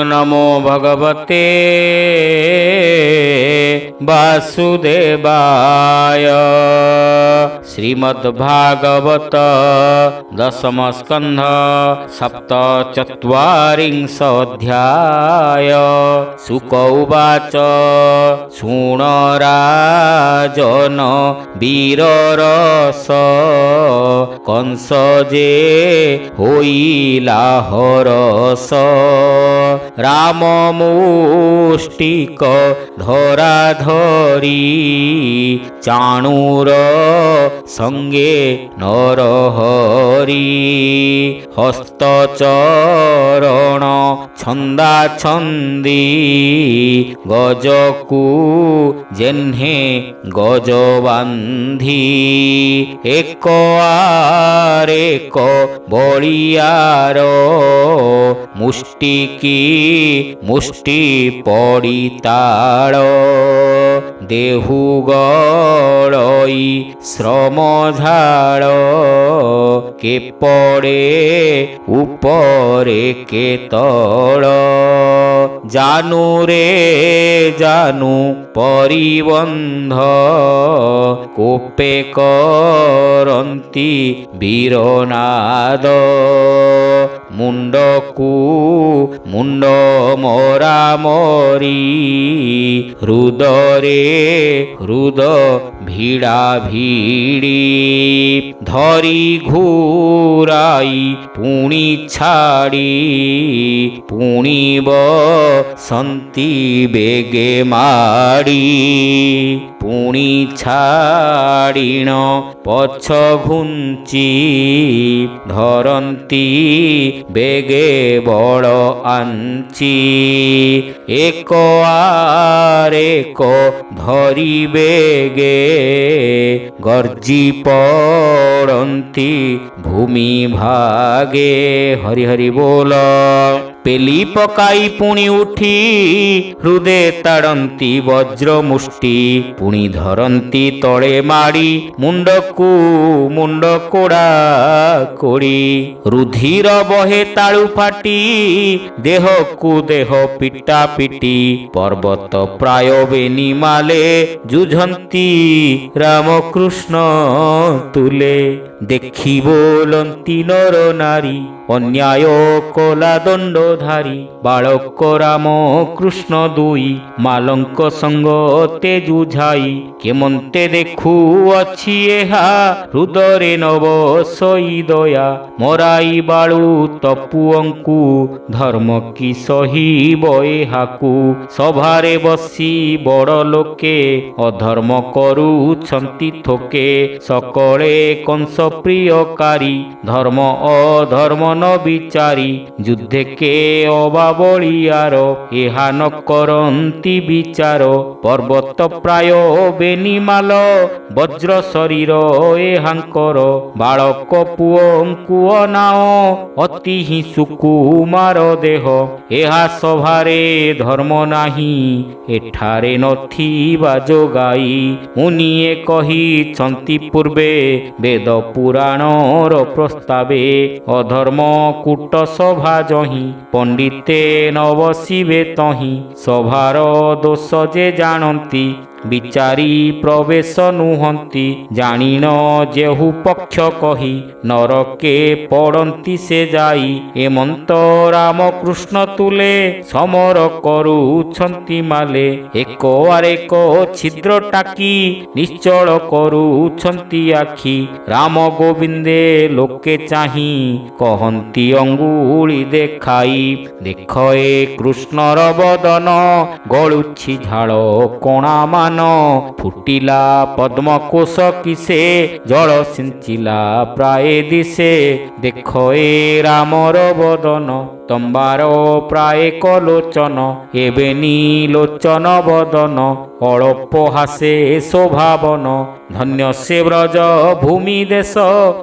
नमो भगवते वासुदेवाय। श्रीमद्भागवत दशम स्कंध सप्तचत्वारिंशोऽध्याय। शुक उवाच शृण राजन वीररस कंस जे होइला हरस। राम मुष्टिक धरा धरी चाणूर संगे नरहरि। हस्तचरण छंदा छंदी गजकू जेन्हे गज बांधी। एक आरेक बलियार मुष्टिकी मुष्टि पड़ी ताड़। देहु गड़ई श्रम झाड़ के पड़े ऊपरे के तल। जानू रे जानू परिबंध कोपे करंती वीरनाद। मुंडकू मुंड मोरा मोरी हृदरे हृद भिड़ा भिड़ी। धरी घूराई पुणी छाड़ी पुणी बसंती बेगे माड़ी। पुणी छाड़ीण पछ घुंची धरंती बेगे बड़ आंची। एक आरेक धरी बेगे गर्जी पड़ंती भूमि भागे। हरि हरि बोल। पेली पकाई पुणी उठी हृदय ताड़ंती वज्र मुष्टि। पुणी धरंती तले माड़ी मुंडकू मुंड कोड़ा कोड़ी। रुधिर बहे ताळु फाटी देह को देह पिटा पिटी। पर्वत प्राय बेनी माले जुझंती रामकृष्ण तुले। देखी बोलंती नर नारी अन्याय कला दंडधारी। बालक राम कृष्ण दुई मालंक संग तेजुझाई। केमंते देखु अछि एहा हृदय नव सई दया। मराई बाळु तपुअंकु धर्म की सहिब एहाकु। सभारे बसी बड़ लोके अधर्म करुछंती थोके। सकळे कंस प्रियकारी धर्म अधर्म न विचारी। युद्धे के अबा बलियार एहा न करंती विचार। पर्वत प्राय बेनिमाल वज्र शरीर एहांकर। बालक पुअंकु अनाओ अति हि सुकुमार देह। एहा सभारे धर्म नाही एठारे नथिबा जोगाई। मुनिए कहिछंती पूर्वे वेद पुराणर प्रस्तावे। अधर्म कूट सभा जही पंडिते न बसिबे तही। सभार दोष जे जानती विचारी प्रवेश नुहंती। जानिन जेहु पक्ष कही नरके पड़ंती से जाई। एमंत रामकृष्ण तुले समर करुछंती माले। एक आरेक छिद्र टाकी निश्चल करुछंती आखि। राम गोविंदे लोके चाही कहंती अंगुली देखाई। देख ए कृष्णर बदन गलुछि झाड़ कोणा मान। फुटिला पद्मकोश किसे जल सिंचिला प्राय दिशे। देख ए रामर बदन तंबार प्राय कलोचन। एबे नीलोचन बदन ଅଳପ ହାସେ ଶୋଭାବନ। ଧନ୍ୟ ସେ ବ୍ରଜ ଭୂମି ଦେଶ,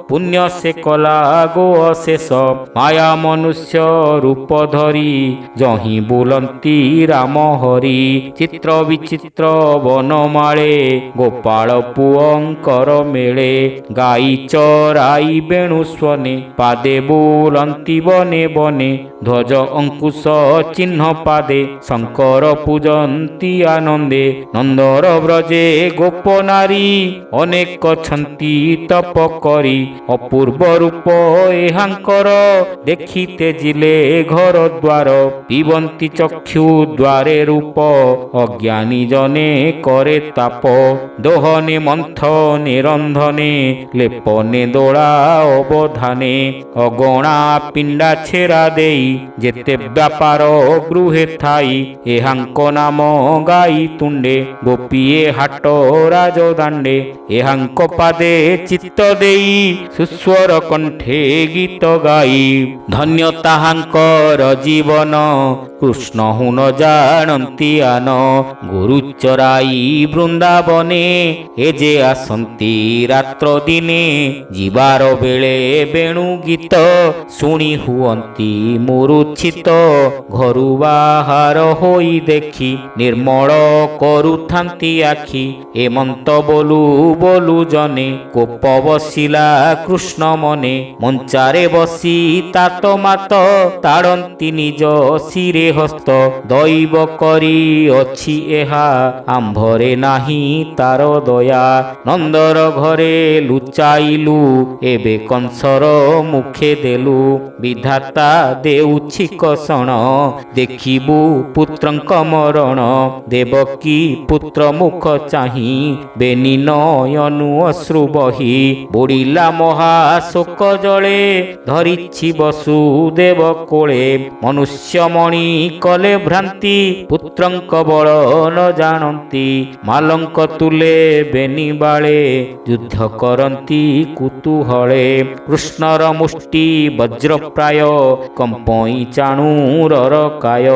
ପୁଣ୍ୟ ସେ କଲା ଗୋ ଅଶେଷ। ମାୟା ମନୁଷ୍ୟ ରୂପ ଧରି, ଯହିଁ ବୁଲନ୍ତି ରାମ ହରି। ଚିତ୍ର ବିଚିତ୍ର ବନମାଳେ, ଗୋପାଳ ପୁଅଙ୍କର ମେଳେ। ଗାଈ ଚରାଇ ବେଣୁ ସ୍ୱନେ, ପାଦେ ବୁଲନ୍ତି ବନେ ବନେ। ଧ୍ୱଜ ଅଙ୍କୁଶ ଚିହ୍ନ ପାଦେ, ଶଙ୍କର ପୂଜନ୍ତି ଆନନ୍ଦେ। ନନ୍ଦର ବ୍ରଜେ ଗୋପ ନାରୀ, ଅନେକ ଛନ୍ତି ତପ କରି। ଅପୂର୍ବ ରୂପ ଏହାଙ୍କର, ଦେଖି ତେଜିଲେ ଘର ଦ୍ୱାର। ପିବନ୍ତି ଚକ୍ଷୁ ଦ୍ୱାରେ ରୂପ, ଅଜ୍ଞାନୀ ଜନେ କରେ ତାପ। ଦୋହନେ ମନ୍ଥନେ ରନ୍ଧନେ, ଲେପନେ ଦୋଳା ଅବଧାନେ। ଅଗଣା ପିଣ୍ଡା ଛେରା ଦେଇ, ଯେତେ ବ୍ୟାପାର ଗୃହେ ଥାଇ। ଏହାଙ୍କ ନାମ ଗାଇ ତୁଣ୍ଡେ, ଗୋପିଏ ହାଟ ରାଜଦାଣ୍ଡେ। ଏହାଙ୍କ ପାଦେ ଚିତ୍ତ ଦେଇ, ସୁସ୍ୱର କଣ୍ଠେ ଗୀତ ଗାଇ। ଧନ୍ୟ ତାହାଙ୍କର ଜୀବନ, କୃଷ୍ଣ ହୁ ନ ଜାଣନ୍ତି ଆନ। ଗୋରୁ ଚରାଇ ବୃନ୍ଦାବନେ, ଏ ଯେ ଆସନ୍ତି ରାତ୍ର ଦିନେ। ଯିବାର ବେଳେ ବେଣୁ ଗୀତ, ଶୁଣି ହୁଅନ୍ତି ମୂରୁଚ୍ଛିତ। ଘରୁ ବାହାର ହୋଇ ଦେଖି, ନିର୍ମଳ କରୁଥାନ୍ତି ଆଖି। ଏମନ୍ତ ବୋଲୁ ବୋଲୁ ଜନେ, କୋପ ବସିଲା କୃଷ୍ଣ ମନେ। ମଞ୍ଚାରେ ବସି ତାତ ମାତ, ତାଡ଼ନ୍ତି ନିଜ ଶିରେ ହସ୍ତ। ଦୈବ କରି ଅଛି ଏହା, ଆମ୍ଭରେ ନାହିଁ ତାର ଦୟା। ନନ୍ଦର ଘରେ ଲୁଚାଇଲୁ, ଏବେ କଂସର ମୁଖେ ଦେଲୁ। ବିଧାତା ଦେଉଛି କଷଣ, ଦେଖିବୁ ପୁତ୍ରଙ୍କ ମରଣ। ଦେବକୀ ପୁତ୍ର ମୁଖ ଚାହିଁ, ବେନି ନୟନୁ ଅଶ୍ରୁ ବହି। ବୁଡ଼ିଲା ମହାଶୋକ ଜଳେ, ଧରିଛି ବସୁଦେବ କୋଳେ। ମନୁଷ୍ୟମଣି କଲେ ଭ୍ରାନ୍ତି, ପୁତ୍ରଙ୍କ ବଳ ନ ଜାଣନ୍ତି। ମାଲଙ୍କ ତୁଲେ ବେନି ବାଳେ, ଯୁଦ୍ଧ କରନ୍ତି କୁତୁହଳେ। କୃଷ୍ଣର ମୁଷ୍ଟି ବଜ୍ରପ୍ରାୟ, କମ୍ପଇ ଚାଣୁରର କାୟ।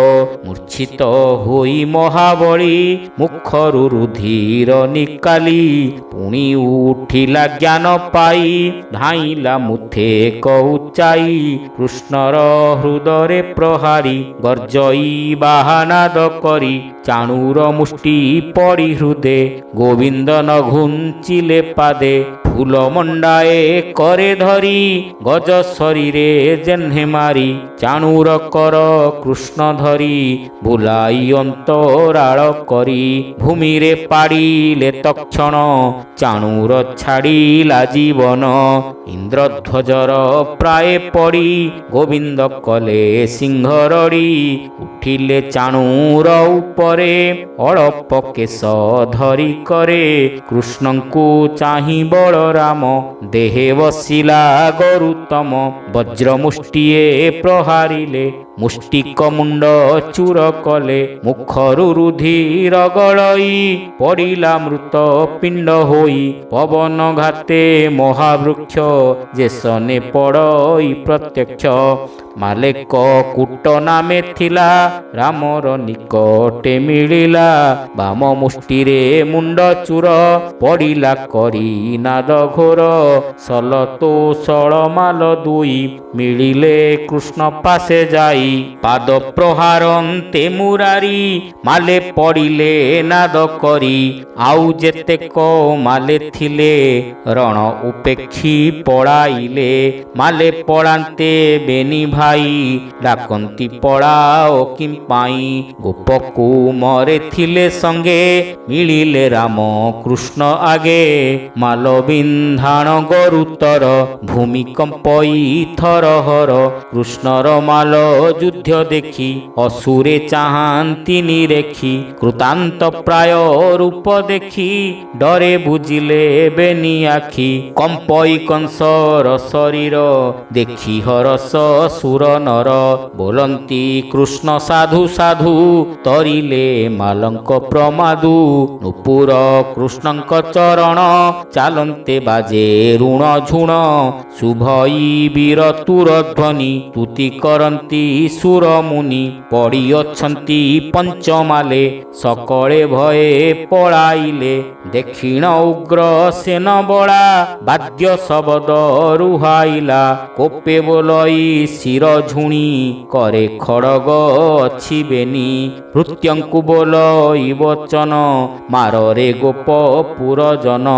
ମୂର୍ଚ୍ଛିତ ହୋଇ ମହାବଳୀ, ମୁଖରୁ ରୁଧିର ନିକାଲି। ପୁଣି ଉଠିଲା ଜ୍ଞାନ ପାଇ, ଧାଇଁଲା ମୁଥେ କହୁଚାଇ। କୃଷ୍ଣର ହୃଦରେ ପ୍ରହାରୀ, ଗର୍ଜଇ ବାହାନାଦ କରି। ଚାଣୁର ମୁଷ୍ଟି ପଡ଼ି ହୃଦେ, ଗୋବିନ୍ଦ ନ ଘୁଞ୍ଚିଲେ ପାଦେ। ଫୁଲ ମଣ୍ଡାଏ କରେ ଧରି, ଗଜ ଶରୀରେ ଜହ୍ନେ ମାରି। ଚାଣୁର କର କୃଷ୍ଣ ଧରି, ବୁଲାଇ ଅନ୍ତରାଳ କରି। ଭୂମିରେ ପାଡ଼ିଲେ ତକ୍ଷଣ, ଚାଣୁର ଛାଡ଼ିଲା ଜୀବନ। ଇନ୍ଦ୍ରଧ୍ୱଜର ପ୍ରାଏ ପଡ଼ି, ଗୋବିନ୍ଦ କଲେ ସିଂହରଡ଼ି। ଉଠିଲେ ଚାଣୁର ଉପରେ, ଅଳପ କେଶ ଧରି କରେ। କୃଷ୍ଣଙ୍କୁ ଚାହିଁ ବଳରାମ, ଦେହେ ବସିଲା ଗରୁତମ। ବଜ୍ର ମୁଷ୍ଟିଏ ପ୍ରହାରିଲେ, ମୁଷ୍ଟିକ ମୁଣ୍ଡ ଚୂର କଲେ। ମୁଖରୁ ରୁଧିର ଗଳଇ, ପଡ଼ିଲା ମୃତ ପିଣ୍ଡ ହୋଇ। ପବନ ଘାତେ ମହାବୃକ୍ଷ, ଯେସନେ ପଡ଼ଇ ପ୍ରତ୍ୟକ୍ଷ। ମାଲେକ କୂଟ ନାମେ ଥିଲା, ରାମର ନିକଟେ ମିଳିଲା। ବାମ ମୁଷ୍ଟିରେ ମୁଣ୍ଡ ଚୂର, ପଡ଼ିଲା କରି ନାଦ ଘୋର। ସଲତୋଷଳ ମାଲ ଦୁଇ, ମିଳିଲେ କୃଷ୍ଣ ପାଶେ ଯାଇ। ପାଦ ପ୍ରହାରନ୍ତେ ମୁରାରି, ମାଲେ ପଡ଼ିଲେ ନାଦ କରି। ଆଉ ଯେତେକ ମାଲେ ଥିଲେ, ରଣ ଉପେକ୍ଷୀ ପଳାଇଲେ। ମାଲେ ପଳାନ୍ତେ ବେନି ଭାଇ, ଡାକନ୍ତି ପଳାଅ କିମ୍ପାଇଁ। ଗୋପକୁ ମରେ ଥିଲେ ସଙ୍ଗେ, ମିଳିଲେ ରାମ କୃଷ୍ଣ ଆଗେ। ମାଲ ବିନ୍ଧାଣ ଗରୁତର, ଭୂମି କମ୍ପଇ ଥରହର। କୃଷ୍ଣର ମାଲ ଯୁଦ୍ଧ ଦେଖି, ଅସୁରେ ଚାହାନ୍ତି ନିରେଖି। କୃତାନ୍ତ ପ୍ରାୟ ରୂପ ଦେଖି, ଡରେ ବୁଜିଲେ ବେନି ଆଖି। କମ୍ପଇ କଂସର ଶରୀର, ଦେଖି ହରସ ସୁର ନର ବୋଲନ୍ତି କୃଷ୍ଣ ସାଧୁ ସାଧୁ ତରିଲେ ମାଲଙ୍କ ପ୍ରମାଦୁ ନୁପୁର କୃଷ୍ଣଙ୍କ ଚରଣ ଚାଲନ୍ତେ ବାଜେ ଋଣ ଝୁଣ ଶୁଭଇ ବୀର ତୁର ଧ୍ୱନି ତୁତି କରନ୍ତି ସୁର ମୁନି ପଡ଼ିଅଛନ୍ତି ପଞ୍ଚମାଲେ ସକଳେ ଭୟେ ପଳାଇଲେ ଦକ୍ଷିଣ ଉଗ୍ର ସେନ ବଳା ବାଦ୍ୟ ଶବଦ ରୁହାଇଲା କୋପେ ବୋଲଇ ଶିର ଝୁଣି କରେ ଖଡ଼ଗ ଅଛି ବେନି ଭୃତ୍ୟଙ୍କୁ ବୋଲଇ ବଚନ ମାରରେ ଗୋପ ପୁରଜନ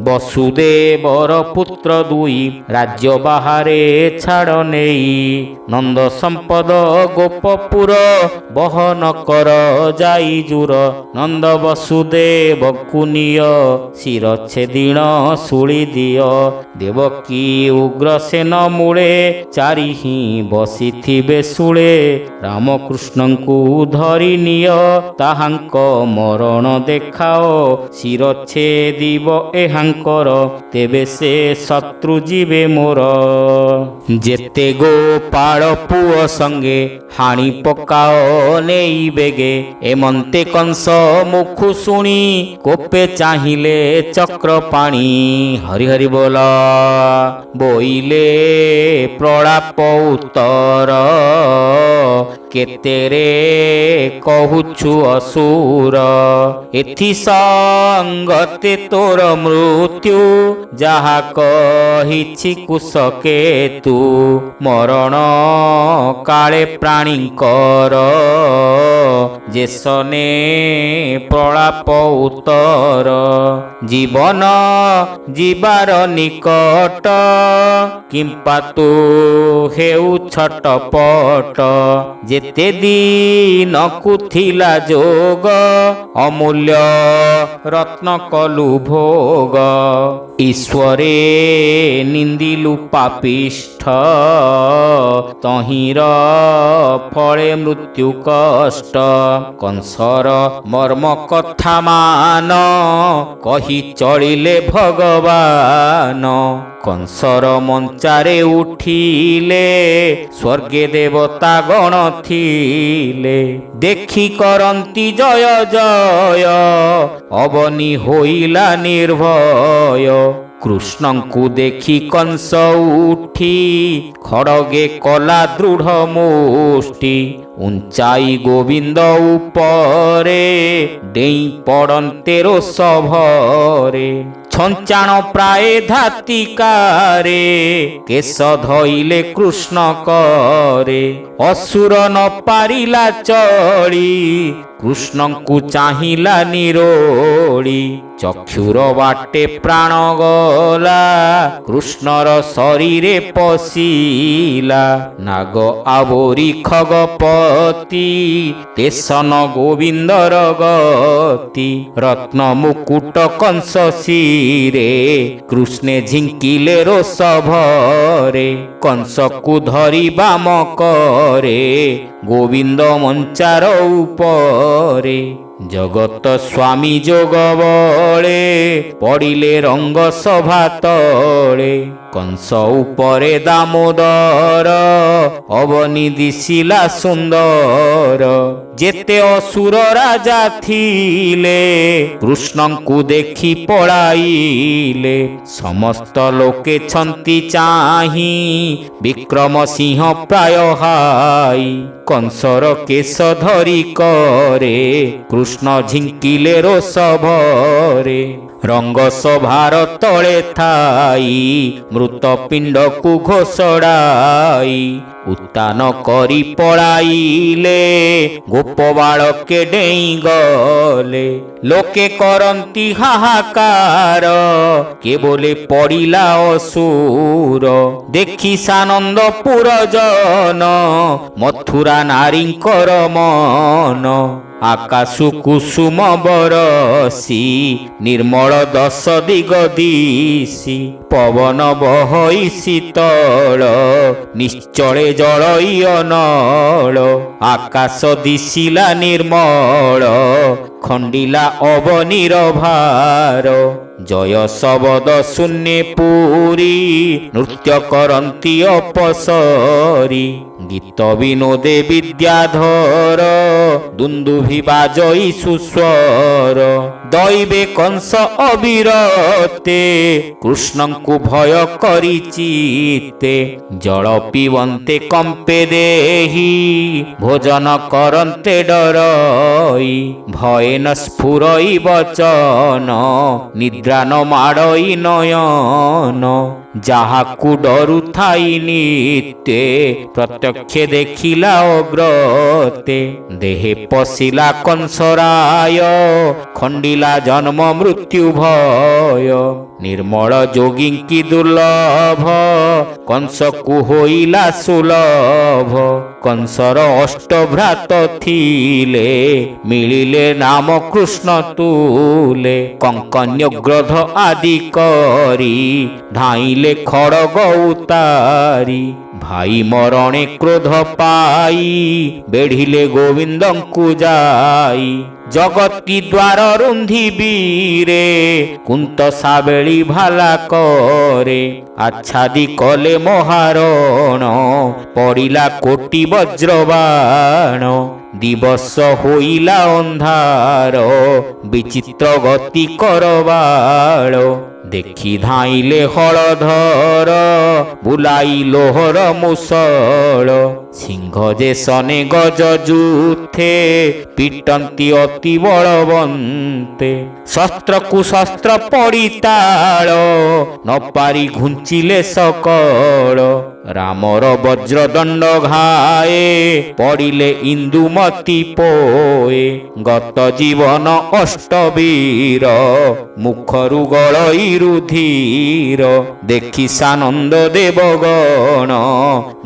ବସୁଦେବର ପୁତ୍ର ଦୁଇ ରାଜ୍ୟ ବାହାରେ ଛାଡ଼ ନେଇ ନନ୍ଦ ସମ୍ପଦ ଗୋପପୁର ବହନ କର ଯାଇ ଜୁର ନନ୍ଦ ବସୁଦେବକୁ ନିୟ ଶିରଚ୍ଛେଦିଣ ଶୂଳି ଦିଅ ଦେବକୀ ଉଗ୍ରସେନ ମୂଳେ ଚାରିହିଁ ବସିଥିବେ ଶୂଳେ ରାମକୃଷ୍ଣଙ୍କୁ ଧରି ନିଅ ତାହାଙ୍କ ମରଣ ଦେଖାଅ ଶିରଚ୍ଛେଦିବ ଏହାଙ୍କର ତେବେ ସେ ଶତ୍ରୁ ଯିବେ ମୋର ଯେତେ ଗୋପାଳ ପୁଅ ସଙ୍ଗେ ହାଣି ପକାଅ ନେଇ ବେଗେ ଏମନ୍ତେ କଂସ ମୁଖୁ ଶୁଣି କୋପେ ଚାହିଁଲେ ଚକ୍ର ପାଣି ହରି ହରି ବୋଲ ବୋଇଲେ ପ୍ରଳାପ ଉତ୍ତର କେତେରେ କହୁଛୁ ଅସୁର ଏଥି ସଙ୍ଗତେ ତୋର ମୃତ୍ୟୁ ଯାହା କହିଛି କୁଶକେତୁ ମରଣ କାଳେ ପ୍ରାଣୀଙ୍କର ଯେସନେ ପ୍ରଳାପ ଉତ୍ତର ଜୀବନ ଯିବାର ନିକଟ କିମ୍ପା ତୁ ହେଉ ଛଟପଟ ଯେତେ ଦିନକୁ ଥିଲା ଯୋଗ ଅମୂଲ୍ୟ ରତ୍ନ କଲୁ ଭୋଗ ଈଶ୍ୱରେ ନିନ୍ଦିଲୁ ପାପିଷ୍ଠ ତହିଁର ଫଳେ ମୃତ୍ୟୁ କଷ୍ଟ କଂସର ମର୍ମ କଥା ମାନ କହି ଚଳିଲେ ଭଗବାନ କଂସର ମଞ୍ଚାରେ ଉଠିଲେ ସ୍ୱର୍ଗେ ଦେବତା ଗଣ ଥିଲେ ଦେଖି କରନ୍ତି ଜୟ ଜୟ ଅବନି ହୋଇଲା ନିର୍ଭୟ କୃଷ୍ଣଙ୍କୁ ଦେଖି କଂସ ଉଠି ଖଡ଼ଗେ କଲା ଦୃଢ଼ ମୁଷ୍ଟି ଉଞ୍ଚାଇ ଗୋବିନ୍ଦ ଉପରେ ଡେଇଁ ପଡ଼ନ୍ତେ ରୋଷଭରେ ଛଞ୍ଚାଣ ପ୍ରାୟ ଧାତିକାରେ କେଶ ଧଇଲେ କୃଷ୍ଣ କରେ ଅସୁର ନ ପାରିଲା ଚଳି କୃଷ୍ଣଙ୍କୁ ଚାହିଁଲା ନିରୋଳି ଚକ୍ଷୁର ବାଟେ ପ୍ରାଣ ଗଲା କୃଷ୍ଣର ଶରୀରେ ପଶିଲା ନାଗ ଆବୋରି ଖଗପତି ତେସନ ଗୋବିନ୍ଦର ଗତି ରତ୍ନ ମୁକୁଟ କଂସ ଶିରେ କୃଷ୍ଣେ ଝିଙ୍କିଲେ ରୋଷଭରେ କଂସକୁ ଧରି ବାମ କରେ ଗୋବିନ୍ଦ ମଞ୍ଚାର ଉପରେ ଜଗତ ସ୍ୱାମୀ ଯୋଗ ବଳେ ପଡ଼ିଲେ ରଙ୍ଗ ସଭା ତଳେ କଂସ ଉପରେ ଦାମୋଦର ଅବନି ଦିଶିଲା ସୁନ୍ଦର ଯେତେ ଅସୁର ରାଜା ଥିଲେ କୃଷ୍ଣଙ୍କୁ ଦେଖି ପଳାଇଲେ ସମସ୍ତ ଲୋକେ ଛନ୍ତି ଚାହିଁ ବିକ୍ରମ ସିଂହ ପ୍ରାୟ ହାଇ କଂସର କେଶ ଧରି କରେ କୃଷ୍ଣ ଝିଙ୍କିଲେ ରୋଷଭରେ ରଙ୍ଗ ସଭାର ତଳେ ଥାଇ ମୃତ ପିଣ୍ଡକୁ ଘୋଷଡ଼ାଇ ଉତ୍ତାନ କରି ପଳାଇଲେ ଗୋପ ବାଳକେ ଡେଇଁ ଗଲେ ଲୋକେ କରନ୍ତି ହାହାକାର କେବଳେ ପଡ଼ିଲା ଅସୁର ଦେଖି ସାନନ୍ଦପୁର ଜନ ମଥୁରା ନାରୀଙ୍କର ମନ ଆକାଶୁ କୁସୁମ ବରସି ନିର୍ମଳ ଦଶ ଦିଗ ଦିଶି ପବନ ବହଇ ଶୀତଳ ନିଶ୍ଚଳେ ଜଳଇ ଅନଳ ଆକାଶ ଦିଶିଲା ନିର୍ମଳ ଖଣ୍ଡିଲା ଅବନୀର ଭାର ଜୟ ଶବଦ ଶୂନ୍ୟ ପୁରୀ ନୃତ୍ୟ କରନ୍ତି ଅପସରି গীত বিনোদে বিদ্যাধর দুন্দুভি বাজই সুস্বর দৈবে কংস অবিরতে কৃষ্ণଙ୍କୁ ভয় କରି ଚିତେ ଜଳ ପିବନ୍ତେ କମ୍ପେ ଦେହି ଭୋଜନ କରନ୍ତେ ଡରଇ ଭୟେନ ସ୍ଫୁରଇ ବଚନ ନିଦ୍ରା ନ ମାଡ଼ଇ ନୟନ ଯାହାକୁ ଡରୁଥାଇ ନିତେ ପ୍ରତ୍ୟକ୍ଷ ଦେଖିଲା ଅଗ୍ରତେ ଦେହେ ପଶିଲା କଂସରାୟ ଖଣ୍ଡିଲା ଜନ୍ମ ମୃତ୍ୟୁ ଭୟ ନିର୍ମଳ ଯୋଗୀଙ୍କି ଦୁର୍ଲଭ କଂସକୁ ହୋଇଲା ସୁଲଭ କଂସର ଅଷ୍ଟଭ୍ରାତ ଥିଲେ ମିଳିଲେ ନାମ କୃଷ୍ଣ ତୁଲେ କଙ୍କନ୍ୟଗ୍ରଧ ଆଦି କରି ଧାଇଲେ ଖଡ଼ଗ ଉତାରି ଭାଇ ମରଣେ କ୍ରୋଧ ପାଇ ବେଢ଼ିଲେ ଗୋବିନ୍ଦଙ୍କୁ ଯାଇ ଜଗତି ଦ୍ୱାର ରୁନ୍ଧିବିରେ କୁନ୍ତ ସାବେଳି ଭାଲା କରେ ଆଚ୍ଛାଦି କଲେ ମହାରଣ ପଡ଼ିଲା କୋଟି ବଜ୍ରବାଣ ଦିବସ ହୋଇଲା ଅନ୍ଧାର ବିଚିତ୍ର ଗତି କରବାଳ ଦେଖି ଧାଇଲେ ହଳଧର ବୁଲାଇ ଲୋହର ମୁସଳ ସିଂହ ଯେ ସନେ ଗଜ ଯୁଥେ ପିଟନ୍ତି ଅତି ବଳବନ୍ତେ ଶସ୍ତ୍ରକୁ ଶସ୍ତ୍ର ପଡ଼ି ତାଳ ନ ପାରି ଘୁଞ୍ଚିଲେ ସକଳ ରାମର ବଜ୍ରଦଣ୍ଡ ଘାଏ ପଡ଼ିଲେ ଇନ୍ଦୁମତି ପୋଏ ଗତ ଜୀବନ ଅଷ୍ଟବୀର ମୁଖରୁ ଗଳଇ ରୁଧିର ଦେଖି ସାନନ୍ଦ ଦେବଗଣ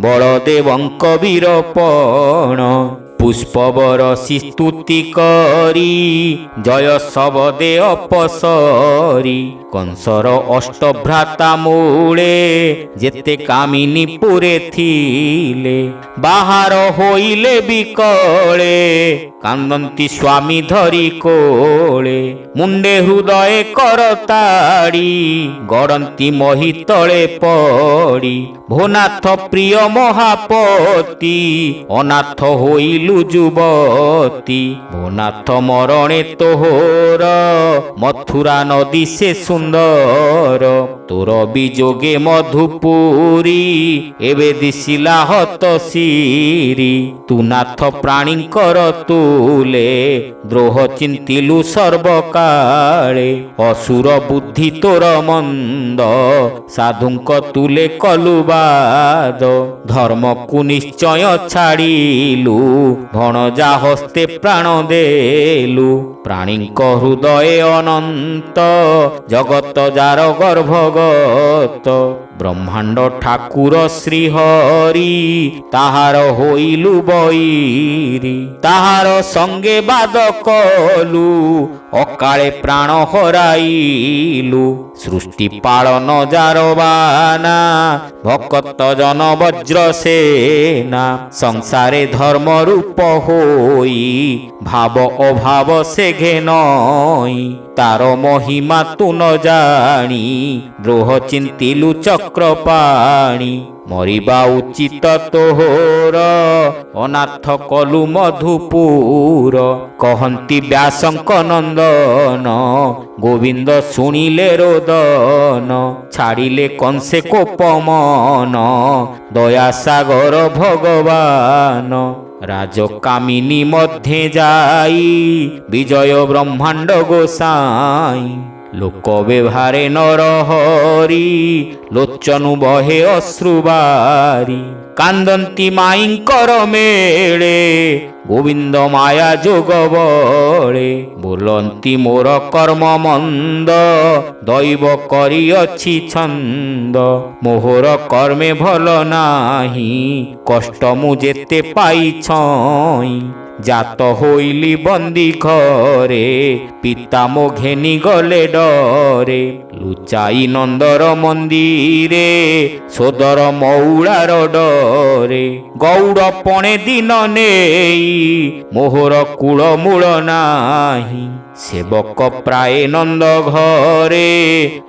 ବଳଦେବଙ୍କ ବୀରପଣ ପୁଷ୍ପବରସି ସ୍ତୁତି କରି ଜୟ ଶବଦେ ଅପସରି କଂସର ଅଷ୍ଟଭ୍ରାତା ମୂଳେ ଯେତେ କାମିନୀ ପୁରେ ଥିଲେ ବାହାର ହୋଇଲେ ବିକଳେ କାନ୍ଦନ୍ତି ସ୍ୱାମୀ ଧରି କୋଳେ ମୁଣ୍ଡେ ହୃଦୟ କରତାଡ଼ି ଗଡ଼ନ୍ତି ମହି ତଳେ ପଡ଼ି ଭୋନାଥ ପ୍ରିୟ ମହାପତି ଅନାଥ ହୋଇଲୁ ଯୁବତୀ ଭୋନାଥ ମରଣେ ତୋହର ମଥୁରା ନଦୀ ସେ ସୁନ୍ଦର ତୋର ବିଯୋଗେ ମଧୁପୁରୀ ଏବେ ଦିଶିଲା ହତ ଶିରି ତୁ ନାଥ ପ୍ରାଣୀଙ୍କର ତୁଲେ ଦ୍ରୋହ ଚିନ୍ତିଲୁ ସର୍ବକାଳେ ଅସୁର ବୁଦ୍ଧି ତୋର ମନ୍ଦ ସାଧୁଙ୍କ ତୁଲେ କଲୁ ବାଦ ଧର୍ମକୁ ନିଶ୍ଚୟ ଛାଡ଼ିଲୁ ଭଣଜା ହସ୍ତେ ପ୍ରାଣ ଦେଲୁ ପ୍ରାଣୀଙ୍କ ହୃଦୟ ଅନନ୍ତ ଜଗତ ଯାର ଗର୍ଭଗତ ବ୍ରହ୍ମାଣ୍ଡ ଠାକୁର ଶ୍ରୀହରି ତାହାର ହୋଇଲୁ ବୈରୀ ତାହାର ସଙ୍ଗେ ବାଦ କଲୁ ଅକାଳେ ପ୍ରାଣ ହରାଇଲୁ ସୃଷ୍ଟି ପାଳନ ଯାର ବାନା ଭକତ ଜନ ବଜ୍ର ସେନା ସଂସାରେ ଧର୍ମ ରୂପ ହୋଇ ଭାବ ଅଭାବ ସେ ଘେନଇ ତାର ମହିମା ତୁ ନ ଜାଣି ଦ୍ରୋହ ଚିନ୍ତିଲୁ ଚକ୍ରପାଣି ମରିବା ଉଚିତ ତୋହର ଅନାଥ କଲୁ ମଧୁପୁର କହନ୍ତି ବ୍ୟାସଙ୍କ ନନ୍ଦନ ଗୋବିନ୍ଦ ଶୁଣିଲେ ରୋଦନ ଛାଡ଼ିଲେ କଂସେ କୋପମନ ଦୟାସାଗର ଭଗବାନ ରାଜକାମିନୀ ମଧ୍ୟେ ଯାଇ ବିଜୟ ବ୍ରହ୍ମାଣ୍ଡ ଗୋସାଇଁ ଲୋକ ବ୍ୟବହାରେ ନରହରି ଲୋଚନୁ ବହେ ଅଶ୍ରୁବାରି କାନ୍ଦନ୍ତି ମାଇଙ୍କର ମେଳେ ଗୋବିନ୍ଦ ମାୟା ଯୋଗ ବଳେ ବୋଲନ୍ତି ମୋର କର୍ମ ମନ୍ଦ ଦୈବ କରିଅଛି ଛନ୍ଦ ମୋହର କର୍ମେ ଭଲ ନାହିଁ କଷ୍ଟ ମୁଁ ଯେତେ ପାଇଛଇଁ ଜାତ ହୋଇଲି ବନ୍ଦୀ ଘରେ ପିତା ମୋ ଘେନି ଗଲେ ଡରେ ଲୁଚାଇ ନନ୍ଦର ମନ୍ଦିରେ ସୋଦର ମଉଳାର ଡରେ ଗୌଡ଼ ପଣେ ଦିନ ନେଇ ମୋହର କୂଳ ମୂଳ ନାହିଁ সেবক প্রায় নন্দ ঘরে,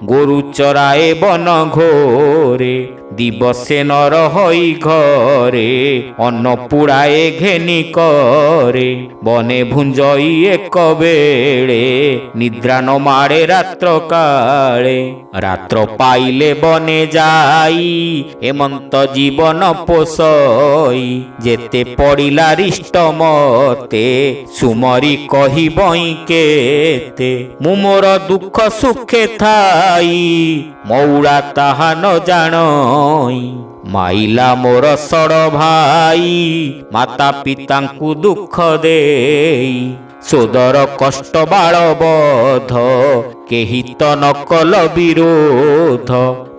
গরু চরায়ে বন ঘোরে। দিবসে নর হই ঘরে, অন্ন পুড়ায়ে ঘেনি করে। বনে ভুঞ্জই এক বেড়ে, নিদ্রা ন মাড়ে রাত্র কাଳେ। রাত্র পাইলে বনে যাই, হেমন্ত জীবন পোষই। যেতে পড়িলা হৃষ্ট মতে, সুমরি কহিবই কেতে। মু মোর দুঃখ সুখে থাই, মৌড়া তাহা ন জাଣଇ। ମାଇଲା ମୋର ସଡ଼ ଭାଇ, ମାତା ପିତାଙ୍କୁ ଦୁଃଖ ଦେଇ। ସୋଦର କଷ୍ଟ ବାଳ ବଧ, କେହି ତ ନ କଲ ବିରୋଧ।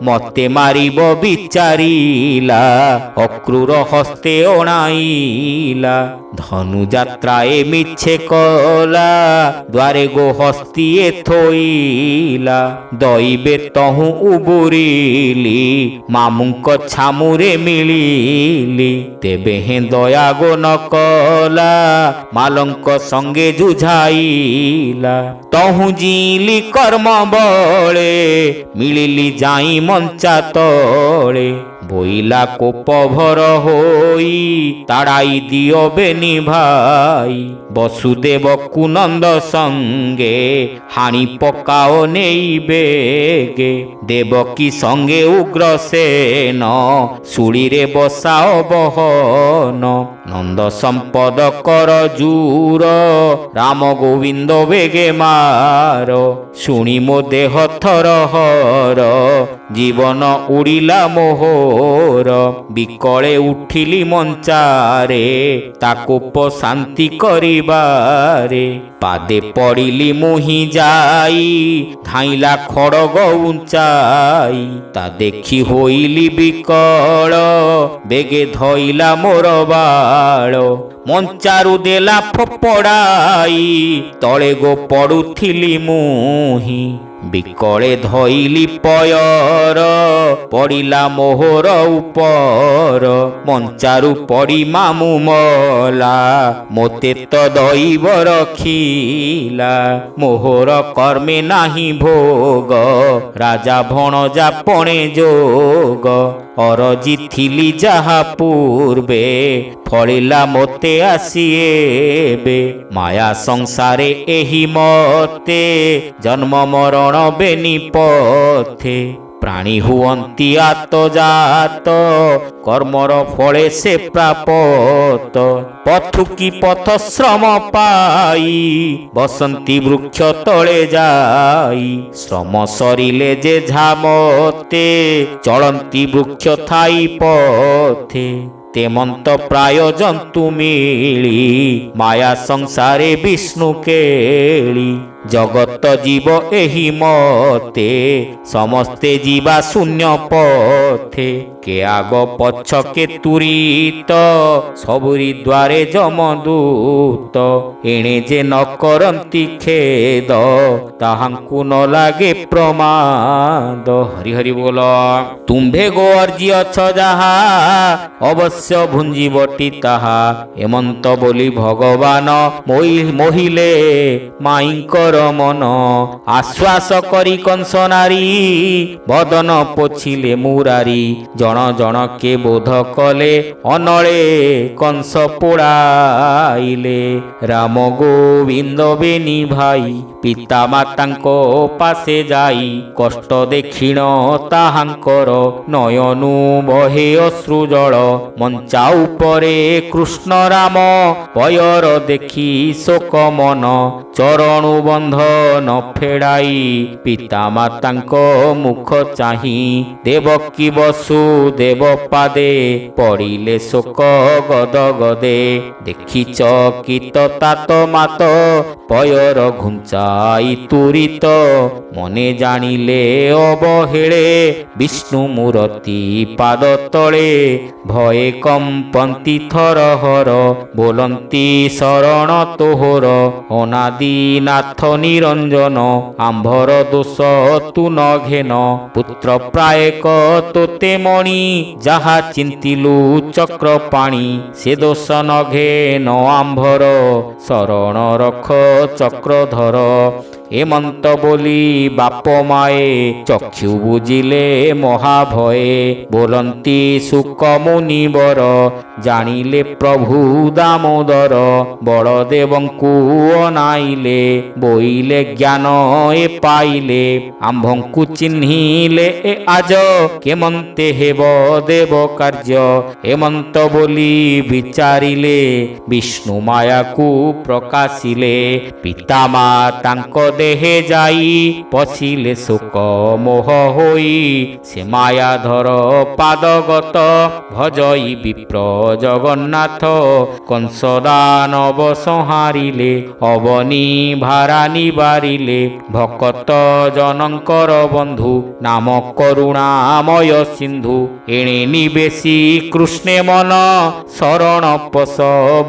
ମତେ ମାରିବ ବିଚାରିଲା, ଅକ୍ରୂର ହସ୍ତେ ଅଣାଇଲା। ଧନୁଯାତ୍ରାଏ ମିଛେ କଲା, ଦ୍ୱାରେ ଗୋ ହସ୍ତିଏ ଥୋଇଲା। ଦଇବେ ତହୁଁ ଉବୁରିଲି, ମାମୁଙ୍କ ଛାମୁରେ ମିଳିଲି। ତେବେ ହେଁ ଦୟା ଗୋ ନ କଲା, ମାଲଙ୍କ ସଙ୍ଗେ ଯୁଝାଇଲା। ତହୁଁ ଜିଇଲି କର୍ମ ବଳେ, ମିଳିଲି ଯାଇ ମଞ୍ଚା ତଳେ। ବୋଇଲା କୋପ ଭର ହୋଇ, ତାଡ଼ାଇ ଦିଅ ବେନି ଭାଇ। ବସୁଦେବକୁ ନନ୍ଦ ସଙ୍ଗେ, ହାଣି ପକାଅ ନେଇ ବେଗେ। ଦେବକୀ ସଙ୍ଗେ ଉଗ୍ରସେନ, ଶୂଳିରେ ବସାଅ ବହନ। ନନ୍ଦ ସମ୍ପଦ କର ଜୁର, ରାମ ଗୋବିନ୍ଦ ବେଗେ ମାର। ଶୁଣି ମୋ ଦେହ ଥର ହର, ଜୀବନ ଉଡ଼ିଲା ମୋହର। ବିକଳେ ଉଠିଲି ମଞ୍ଚାରେ, ତାକୁ ଶାନ୍ତି କରିବାରେ। ପାଦେ ପଡ଼ିଲି ମୁହିଁ ଯାଇ, ଧାଇଁଲା ଖଡ଼ଗ ଉଞ୍ଚାଇ। ତା ଦେଖି ହୋଇଲି ବିକଳ, ବେଗେ ଧଇଲା ମୋର ବାଳ। ମଞ୍ଚାରୁ ଦେଲା ଫୋପଡ଼ାଇ, ତଳେ ଗୋ ପଡ଼ୁଥିଲି ମୁହିଁ। ବିକଳେ ଧଇଲି ପୟର, ପଡ଼ିଲା ମୋହର ଉପର। ମଞ୍ଚାରୁ ପଡ଼ି ମାମୁଁ ମଲା, ମୋତେ ତ ଦଇବ ରଖିଲା। ମୋହର କର୍ମେ ନାହିଁ ଭୋଗ, ରାଜା ଭଣଜା ପଣେ ଯୋଗ। ଅରଜି ଥିଲି ଯାହା ପୂର୍ବେ, ଫଳିଲା ମୋତେ ଆସି ଏବେ। ମାୟା ସଂସାରେ ଏହି ମତେ, ଜନ୍ମ ମରଣ ବେନି ପଥେ। ପ୍ରାଣୀ ହୁଅନ୍ତି ଆତଜାତ, କର୍ମର ଫଳେ ସେ ପ୍ରାପତ। ପଥୁକି ପଥ ଶ୍ରମ ପାଇ, ବସନ୍ତି ବୃକ୍ଷ ତଳେ ଯାଇ। ଶ୍ରମ ସରିଲେ ଯେ ଝାମତେ, ଚଳନ୍ତି ବୃକ୍ଷ ଥାଇ ପଥେ। ତେମନ୍ତ ପ୍ରାୟ ଜନ୍ତୁ ମିଳି, ମାୟା ସଂସାରେ ବିଷ୍ଣୁ କେଳି। ଜଗତ ଜୀବ ଏହି ମତେ, ସମସ୍ତେ ଯିବା ଶୂନ୍ୟ ପଥେ। କେ ଆଗ ପଛ କେ ତୁରିତ, ସବୁରି ଦ୍ୱାରେ ଯମଦୂତ। ଏଣେ ଯେ ନ କରନ୍ତି ଖେଦ, ତାହାଙ୍କୁ ନ ଲାଗେ ପ୍ରମାଦ। ହରି ହରି ବୋଲ। ତୁମ୍ଭେ ଗୋ ଅର୍ଜି ଅଛ ଯାହା, ଅବଶ୍ୟ ଭୁଞ୍ଜିବଟି ତାହା। ହେମନ୍ତ ବୋଲି ଭଗବାନ, ମୋହିଲେ ମାଇଙ୍କର ମନ। ଆଶ୍ୱାସ କରି କଂସ ନାରୀ, ବଦନ ପୋଛିଲେ ମୁରାରୀ। ଜଣ ଜଣ କେ ବୋଧ କଲେ, ଅନଳେ କଂସ ପୋଡ଼ାଇଲେ। ରାମ ଗୋବିନ୍ଦ ବେନି ଭାଇ, ପିତା ମାତାଙ୍କ ପାଶେ ଯାଇ। କଷ୍ଟ ଦେଖିଣ ତାହାଙ୍କର, ନୟନୁ ବହେ ଅଶ୍ରୁ ଜଳ। ମଞ୍ଚା ଉପରେ କୃଷ୍ଣ ରାମ, ପୟର ଦେଖି ଶୋକ ମନ। ଚରଣୁ ବନ୍ଧନ ଫେଡ଼ାଇ, ପିତା ମାତାଙ୍କ ମୁଖ ଚାହିଁ। ଦେବକୀ ବସୁଦେବ ପାଦେ, ପଡ଼ିଲେ ଶୋକ ଗଦ ଗଦେ। ଦେଖି ଚକିତ ତାତ ମାତ, ପୟର ଘୁଞ୍ଚାଇ ତୁରିତ। ମନେ ଜାଣିଲେ ଅବହେଳେ, ବିଷ୍ଣୁ ମୂରତି ପାଦ ତଳେ। ଭଏ କମ୍ପନ୍ତି ଥର ହର, ବୋଲନ୍ତି ଶରଣ ତୋହର। ଅନାଦି ନାଥ ନିରଞ୍ଜନ, ଆମ୍ଭର ଦୋଷ ତୁ ନ ଘେନ। ପୁତ୍ର ପ୍ରାୟକ ତୋତେ ମଣି, ଯାହା ଚିନ୍ତିଲୁ ଚକ୍ର ପାଣି। ସେ ଦୋଷ ନ ଘେନ ଆମ୍ଭର, ଶରଣ ରଖ ଚକ୍ରଧର। ଏମନ୍ତ ବୋଲି ବାପ ମାଏ ଚକ୍ଷୁ ବୁଜିଲେ ମହାଭଏ। ବୋଲନ୍ତି ଶୁକ ମୁନିବର ଜାଣିଲେ ପ୍ରଭୁ ଦାମୋଦର। ବଳଦେବଙ୍କୁ ଅନାଇଲେ ବୋଇଲେ ଜ୍ଞାନ ଏ ପାଇଲେ। ଆମ୍ଭଙ୍କୁ ଚିହ୍ନିଲେ ଏ ଆଜ କେମନ୍ତେ ହେବ ଦେବ କାର୍ଯ୍ୟ। ଏମନ୍ତ ବୋଲି ବିଚାରିଲେ ବିଷ୍ଣୁ ମାୟାକୁ ପ୍ରକାଶିଲେ। ପିତାମା ତାଙ୍କ ଦେହେ ଯାଇ ପଶିଲେ ଶୋକ ମୋହ ହୋଇ। ସେ ମାୟାଧର ପାଦଗତ ଭଜଇ ବିପ୍ର ଜଗନ୍ନାଥ। କଂସ ଦାନବ ସଂହାରିଲେ ଅବନୀ ଭାରା ନିବାରିଲେ। ଭକତ ଜନଙ୍କର ବନ୍ଧୁ ନାମ କରୁଣାମୟ ସିନ୍ଧୁ। ଏଣେ ନିବେଶୀ କୃଷ୍ଣେ ମନ ଶରଣ ପଶ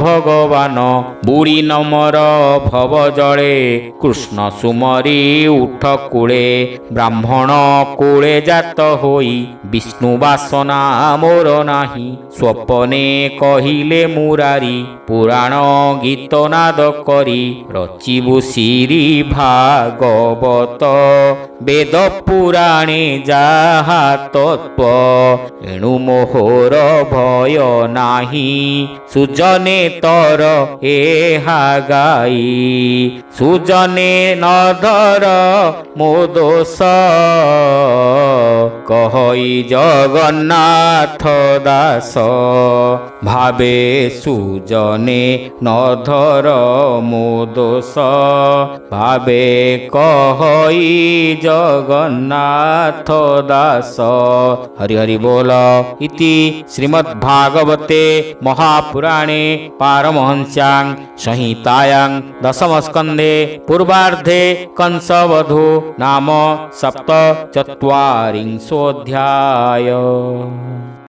ଭଗବାନ। ବୁଢ଼ୀ ନମର ଭବ ଜଳେ କୃଷ୍ଣ ସୁମରି ଉଠ କୂଳେ। ବ୍ରାହ୍ମଣ କୂଳେ ଜାତ ହୋଇ ବିଷ୍ଣୁ ବାସନା ମୋର ନାହିଁ। ସ୍ୱପନେ କହିଲେ ମୁରାରି ପୁରାଣ ଗୀତ ନାଦ କରି। ରଚିବୁ ଶ୍ରୀ ଭାଗବତ ବେଦ ପୁରାଣେ ଯାହା ତତ୍ତ୍ୱ। ଏଣୁ ମୋହର ଭୟ ନାହିଁ ସୁଜନେ ତର ଏହା ଗାଇ। ସୁଜନେ ନ ଧର ମୋ ଦୋଷ କହଇ ଜଗନ୍ନାଥ ଦାସ। ଭାବେ ସୁଜନେ ନ ଧର ମୋ ଦୋଷ ଭାବେ କହଇ ଜଗନ୍ନାଥ ଦାସ। ହରି ହରି ବୋଲ। ଇତି ଶ୍ରୀମଦ୍ଭାଗବତେ ମହାପୁରାଣେ ପାରମହଂସ୍ୟାଂ ସଂହିତାୟାଂ ଦଶମସ୍କନ୍ଧେ ପୂର୍ବାର୍ଦ୍ଧେ कंसवधू नाम सप्तचत्वारिंशोऽध्याय।